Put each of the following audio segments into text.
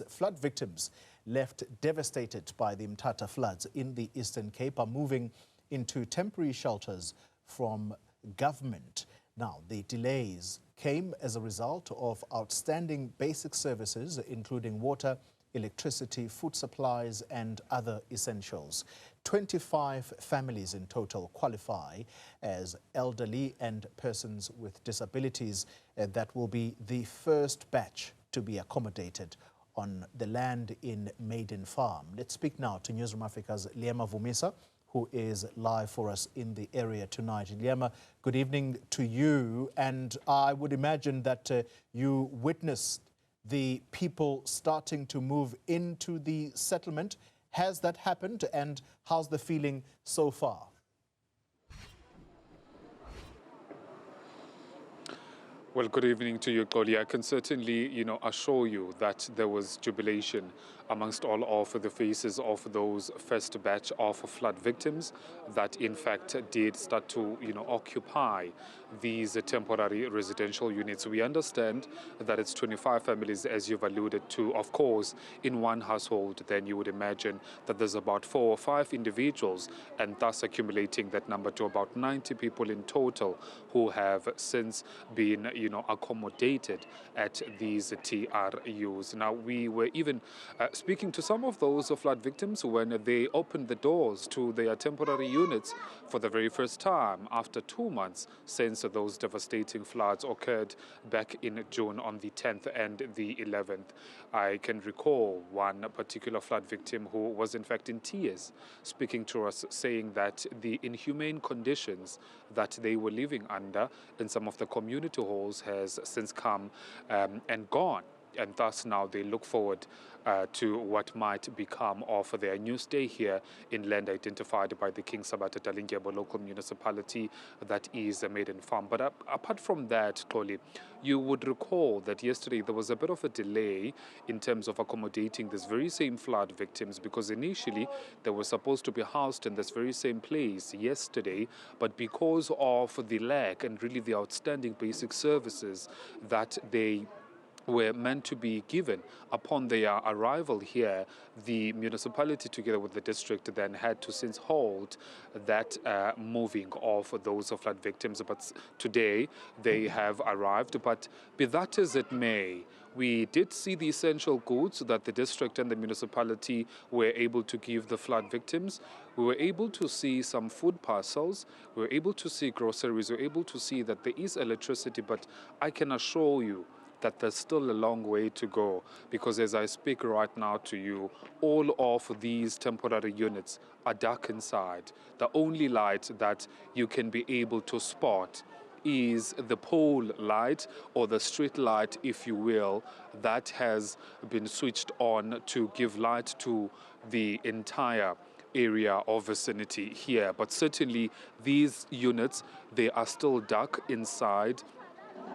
Flood victims left devastated by the Mthatha floods in the Eastern Cape are moving into temporary shelters from government. Now, the delays came as a result of outstanding basic services, including water, electricity, food supplies, and other essentials. 25 families in total qualify as elderly and persons with disabilities. That will be the first batch to be accommodated on the land in Maiden Farm. Let's speak now to Newzroom Afrika's Liyema Vumisa, who is live for us in the area tonight. Liyema, good evening to you. And I would imagine that you witnessed the people starting to move into the settlement. Has that happened, and how's the feeling so far? Well, good evening to you, Xoli. I can certainly, assure you that there was jubilation amongst all of the faces of those first batch of flood victims that, in fact, did start to, occupy these temporary residential units. We understand that it's 25 families, as you've alluded to. Of course, in one household, then you would imagine that there's about 4 or 5 individuals, and thus accumulating that number to about 90 people in total who have since been, accommodated at these TRUs. Now, we were even speaking to some of those flood victims when they opened the doors to their temporary units for the very first time after 2 months since those devastating floods occurred back in June on the 10th and the 11th. I can recall one particular flood victim who was in fact in tears, speaking to us, saying that the inhumane conditions that they were living under in some of the community halls has since come and gone. And thus now they look forward to what might become of their new stay here in land identified by the King Sabata Talingebo local municipality, that is a Maiden Farm. But apart from that, Xoli, you would recall that yesterday there was a bit of a delay in terms of accommodating these very same flood victims, because initially they were supposed to be housed in this very same place yesterday, but because of the lack and really the outstanding basic services that they were meant to be given upon their arrival here, the municipality together with the district then had to since hold that moving of those flood victims. But today they have arrived. But be that as it may, we did see the essential goods that the district and the municipality were able to give the flood victims. We were able to see some food parcels. We were able to see groceries. We were able to see that there is electricity. But I can assure you that there's still a long way to go, because as I speak right now to you, all of these temporary units are dark inside. The only light that you can be able to spot is the pole light, or the street light, if you will, that has been switched on to give light to the entire area or vicinity here. But certainly these units, they are still dark inside.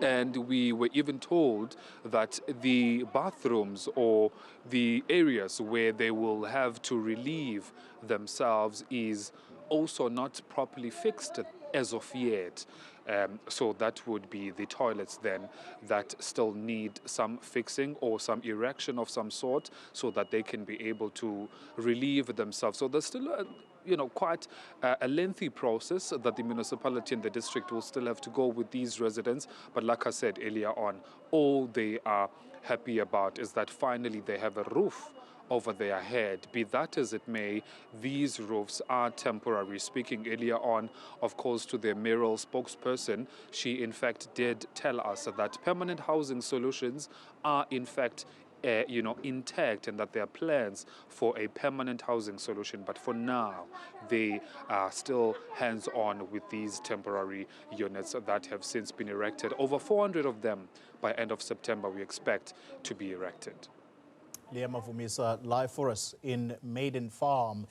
And we were even told that the bathrooms or the areas where they will have to relieve themselves is also not properly fixed as of yet. So that would be the toilets then that still need some fixing or some erection of some sort, so that they can be able to relieve themselves. So there's still quite a lengthy process that the municipality and the district will still have to go with these residents. But like I said earlier on, all they are happy about is that finally they have a roof over their head. Be that as it may, these roofs are temporary. Speaking earlier on, of course, to the mayoral spokesperson, she in fact did tell us that permanent housing solutions are in fact intact, and that there are plans for a permanent housing solution. But for now, they are still hands-on with these temporary units that have since been erected. Over 400 of them by end of September we expect to be erected. Liyema Vumisa live for us in Maiden Farm.